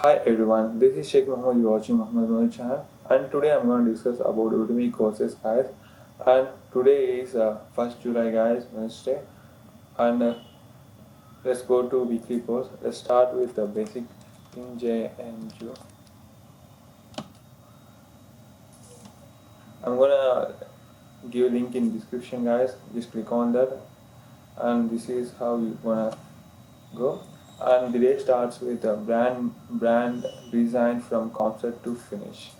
Hi everyone, this is Sheikh Mohammed. You're watching Mohammed Mohammed channel, and today I'm going to discuss about Udemy courses, guys. And today is 1st July, guys, Wednesday, and let's go to weekly course. Let's start with the basic in JNU. I'm gonna give link in description, guys. Just click on that, and this is how you gonna go. And the day starts with a brand design from concept to finish.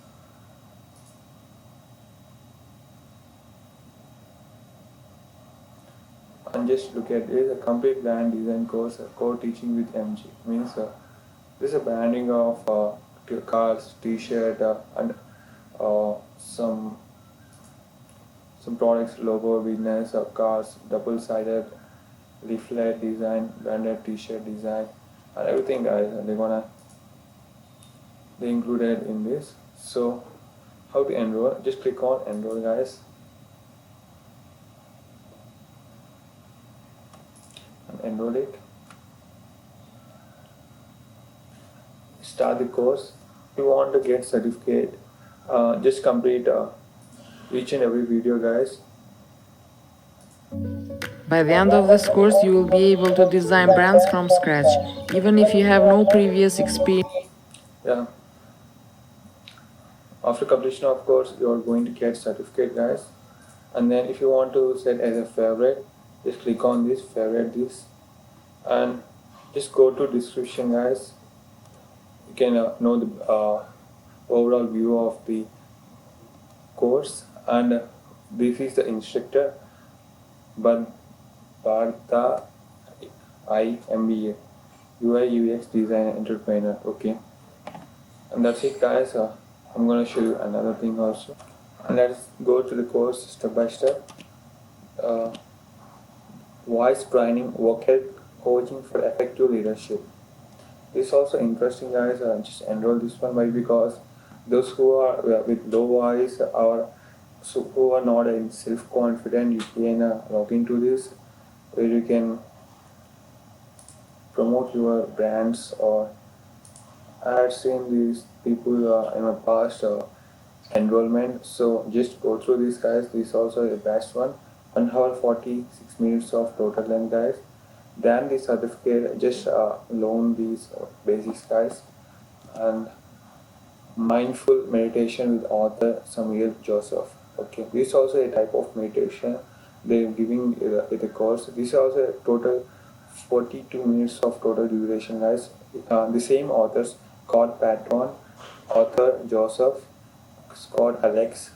And just look at it, a complete brand design course, core teaching with MG means this is a branding of cars, T-shirt, and some products, logo, business, cars, double-sided leaflet design, branded T-shirt design, and everything, guys. They included in this. So how to enroll? Just click on enroll, guys, and enroll it. Start the course. If you want to get certificate, just complete each and every video, guys. By the end of this course, you will be able to design brands from scratch, even if you have no previous experience. Yeah, after completion of course you are going to get certificate, guys. And then if you want to set as a favorite, just click on this favorite this, and just go to description, guys. You can know the overall view of the course, and this is the instructor, but Partha IMBA, UI UX design entrepreneur. Okay, and that's it, guys. I'm gonna show you another thing also, and let's go to the course step by step. uh, Voice training, vocal coaching for effective leadership. This is also interesting, guys. Just enroll this one. Why? Because those who are with low voice or so who are not self confident, you can log into this, where you can promote your brands. Or I had seen these people in my past enrollment. So just go through these, guys. This is also the best one. 1 hour 46 minutes of total length, guys. Then the certificate, just learn these basics, guys. And mindful meditation with author Samuel Joseph. Okay, this is also a type of meditation they're giving in the course. This is also a total 42 minutes of total duration, guys. The same authors, Scott Patton, author Joseph, Scott Alex.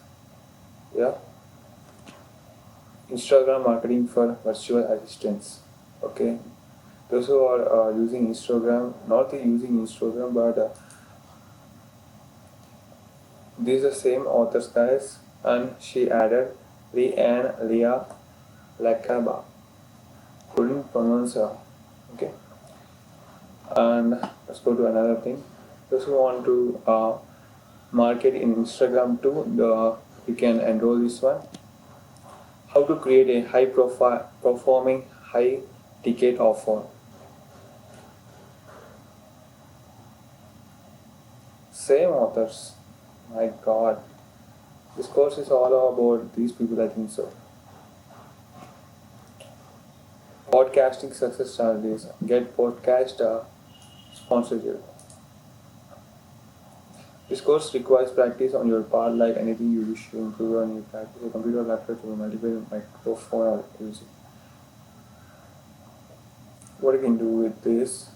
Yeah, Instagram marketing for virtual assistants. Okay, those who are using Instagram, not using Instagram, but these are same authors, guys. And she added Leah Lakaba. Couldn't pronounce her. Okay, and let's go to another thing. Those who want to market in Instagram too, you can enroll this one. How to create a high profile performing high ticket offer. Same authors. My God, this course is all about these people, I think so. Podcasting success strategies. Get podcast sponsorship. This course requires practice on your part, like anything you wish to improve on your practice. A computer, laptop, or multiple microphone or music. What you can do with this?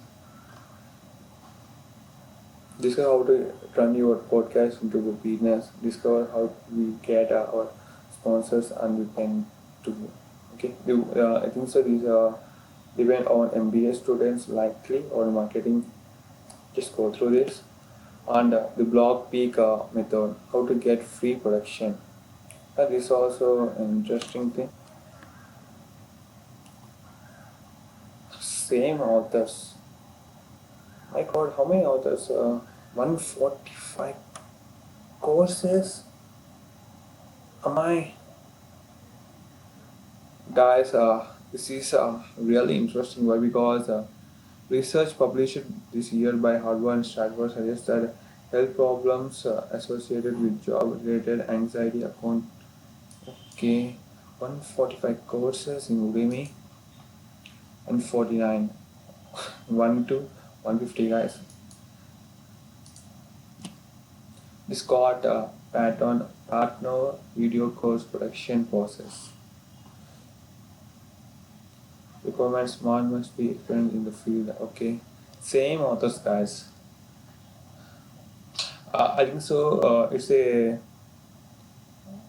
Discover how to turn your podcast into a business. Discover how we get our sponsors, and we can do. Okay, I think so. These depend on MBA students likely or marketing. Just go through this. And the blog peak method, how to get free production. This is also an interesting thing. Same authors. My God, how many authors? 145 courses. Am I, guys? This is really interesting. Why? Because Research published this year by Harvard and Stanford suggests that health problems associated with job-related anxiety account. Okay, 145 courses in Udemy and 49, 1 to 150 guys. This got a pattern partner video course production process. Requirement smart must be experienced in the field. Okay, same authors guys. I think so. It's a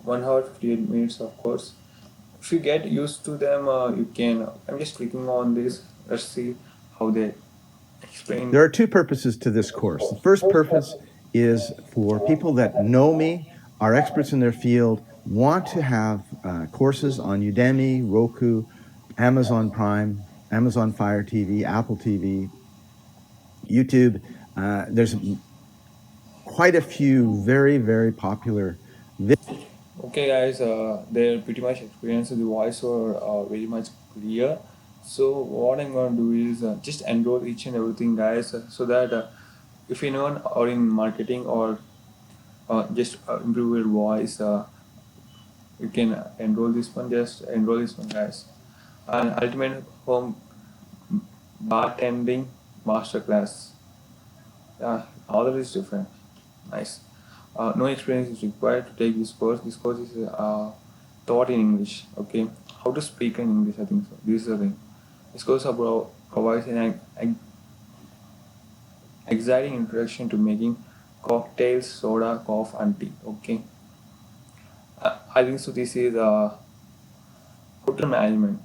1 hour 58 minutes of course. If you get used to them, you can. I'm just clicking on this. Let's see how they explain. There are two purposes to this course. The first purpose is for people that know me, are experts in their field, want to have courses on Udemy, Roku, Amazon Prime, Amazon Fire TV, Apple TV, YouTube. There's quite a few very, very popular videos. Okay, guys, they're pretty much experienced. The voice were very much clear. So what I'm gonna do is just enroll each and everything, guys, so that if anyone are in marketing or just improve your voice, you can enroll this one. Just enroll this one, guys. And ultimate home bartending masterclass. Yeah, all of it is different. Nice. No experience is required to take this course. This course is taught in English. Okay, how to speak in English? I think so. This is the thing. This course provides an exciting introduction to making cocktails, soda, coffee, and tea. Okay, I think so. This is hotel management.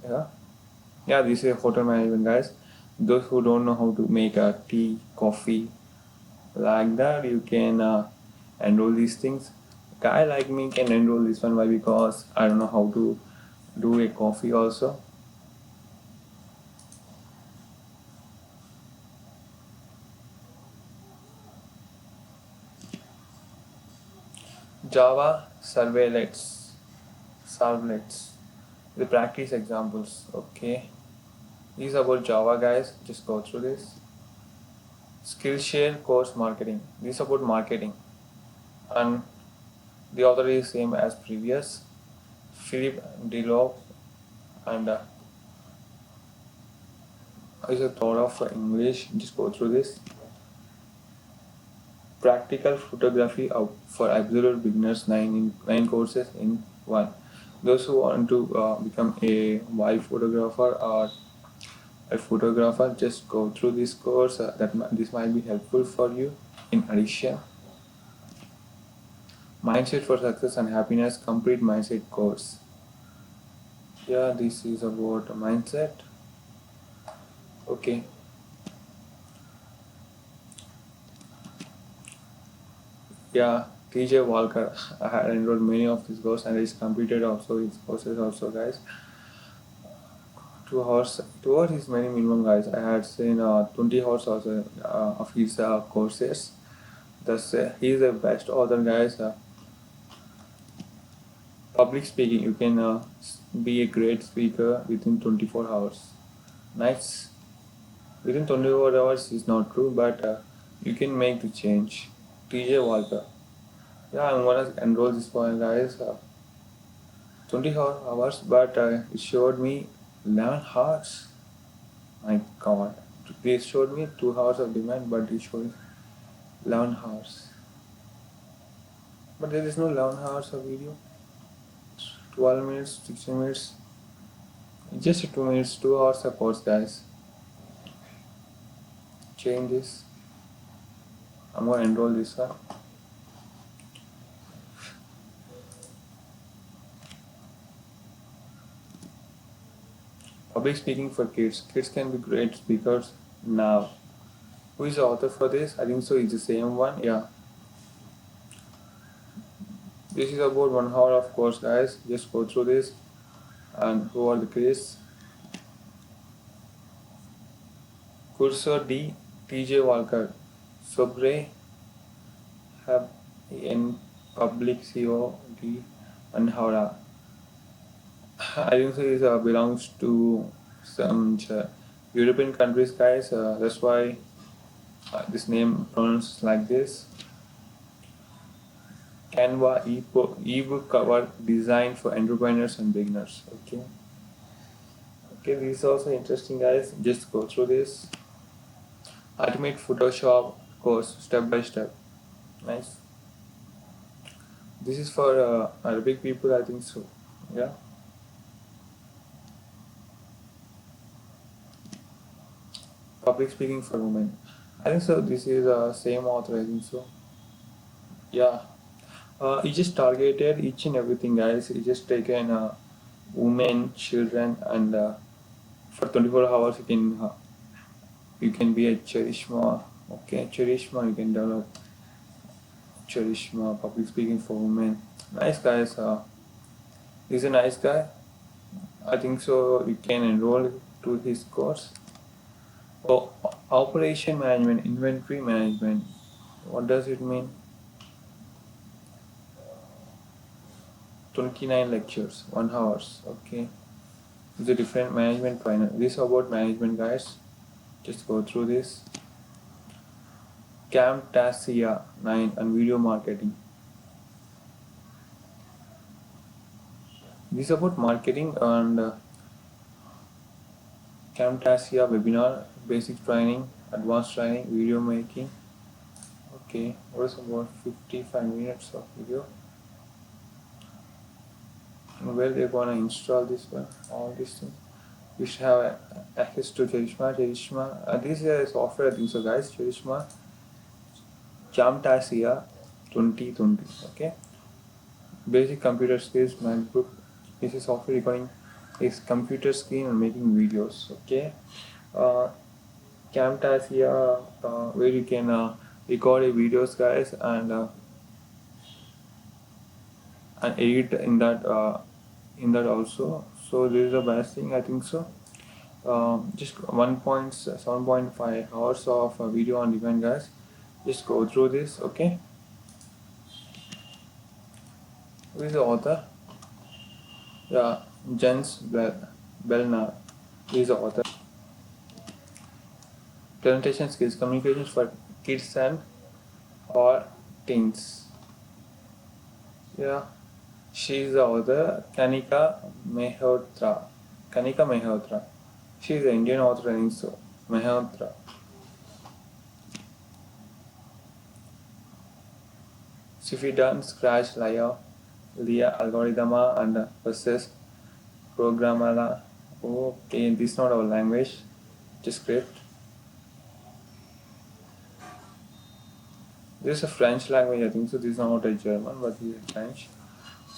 Yeah. This is hotel management, guys. Those who don't know how to make a tea, coffee, like that, you can enroll these things. Guy like me can enroll this one. Why? Because I don't know how to do a coffee also. Java servlets, the practice examples. Okay, these are about Java, guys. Just go through this. Skillshare course marketing. This is about marketing, and the author is same as previous. Philip Delop, and is a thought of English. Just go through this. Practical photography for absolute beginners, nine courses in one. Those who want to become a wild photographer or a photographer, just go through this course. This might be helpful for you. In addition, mindset for success and happiness, complete mindset course. Yeah, this is about mindset. Okay. Yeah, TJ Walker. I had enrolled many of his courses and he's completed also his courses also, guys. 2 hours. 2 hours is many minimum, guys. I had seen 20 hours also of his courses. Thus, he's the best author, guys. Public speaking, you can be a great speaker within 24 hours. Nice. Within 24 hours is not true, but you can make the change. TJ Walker. Yeah, I'm gonna enroll this one, guys. 24 hours, but it showed me 11 hours. My God, they showed me 2 hours of demand, but it showed 11 hours. But there is no 11 hours of video. 12 minutes, 16 minutes. Just 2 minutes, 2 hours of course, guys. Change this. I'm gonna enroll this one. Public speaking for kids. Kids can be great speakers now. Who is the author for this? I think so. It's the same one. Yeah. This is about 1 hour of course, guys. Just go through this. And who are the kids? Cursor D. TJ Walker. Sobre have in public COD and I think so. It belongs to some European countries, guys. That's why this name pronounced like this. Canva ebook cover designed for entrepreneurs and beginners. Okay. Okay, this is also interesting, guys. Just go through this. Ultimate Photoshop course step by step. Nice. This is for Arabic people, I think so. Yeah. Public speaking for women. I think so. This is same author. I think so. Yeah. He just targeted each and everything, guys. He just taken women, children, and for 24 hours you can be a Charishma. Okay, Charishma. You can develop Charishma public speaking for women. Nice, guys. He's a nice guy. I think so. You can enroll to his course. Oh, operation management, inventory management. What does it mean? 29 lectures, 1 hours. Okay. It's a different management final. This is about management, guys. Just go through this. Camtasia 9 and video marketing. This is about marketing and Camtasia webinar, basic training, advanced training, video making. Okay, what is about 55 minutes of video? And where they're gonna install this one, all these things. You should have access to Charishma. This is a software, I think so, guys. Charishma Camtasia 2020. Okay, basic computer skills, MacBook. This is software recording is computer screen and making videos. Okay, Camtasia where you can record a videos, guys, and edit in that also. So this is the best thing, I think so. Just 1.7.5 hours of video on demand, guys. Just go through this. Okay, who is the author? Yeah, Jens Belnar. He is the author. Presentation skills, communications for kids and or teens. Yeah, she is the author, Kanika Mehrotra. Kanika Mehrotra. She is an Indian author, I think so. Mehrotra. Suffidan, Scratch, Leah Algorithma, and Process Programmala. Okay, this is not our language, just script. This is a French language, I think so. This is not a German, but this is French.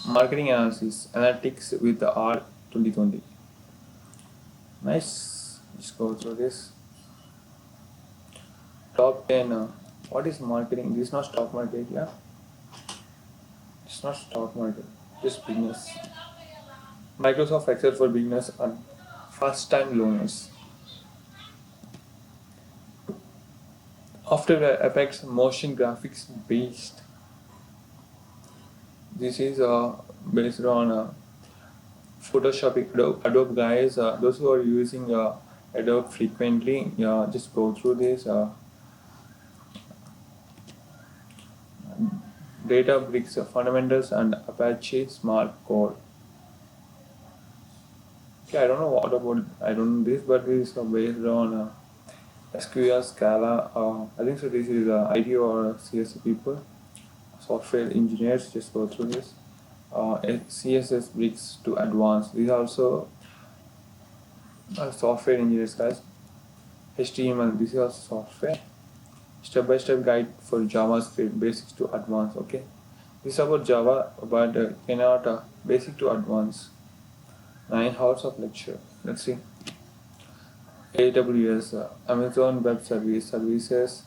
Marketing analysis, analytics with the R 2020. Nice. Just go through this. Top 10. What is marketing? This is not stock market, yeah. It's not stock market, just business. Microsoft Excel for beginners and first-time learners. After Effects motion graphics based. This is based on Photoshop, Adobe, guys. Those who are using Adobe frequently, just go through this. Databricks fundamentals and Apache Smart Code. Okay, I don't know what about, I don't know this, but this is based on SQL, Scala. I think so. This is IT or CSS people, software engineers. Just go through this. CSS bricks to advanced. These are also software engineers, guys. HTML. This is also software. Step-by-step guide for JavaScript, basics to advanced. Okay, this is about Java, but cannot basic to advanced. 9 hours of lecture. Let's see. AWS, Amazon Web Services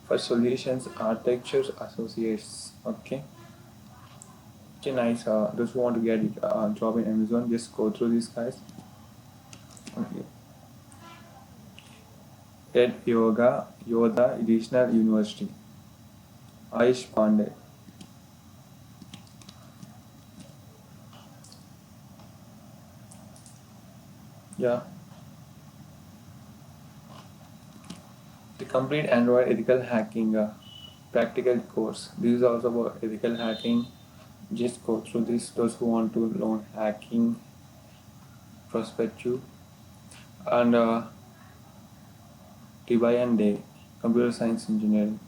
for Solutions Architecture Associates. Okay. Okay, nice. Those who want to get a job in Amazon, just go through these, guys. Okay. Ed Yoda Additional University. Aish Pandey. Yeah. the complete Android ethical hacking practical course. This is also about ethical hacking. Just go through this. Those who want to learn hacking, prospect you. And Tibayan Day, computer science engineering.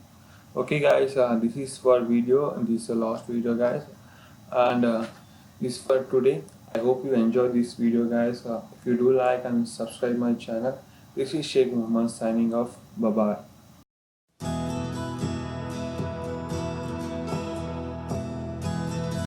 Okay guys, this is for video. This is the last video guys, and this for today. I hope you enjoy this video guys. If you do like and subscribe my channel. This is Sheikh Muhammad signing off. Bye bye.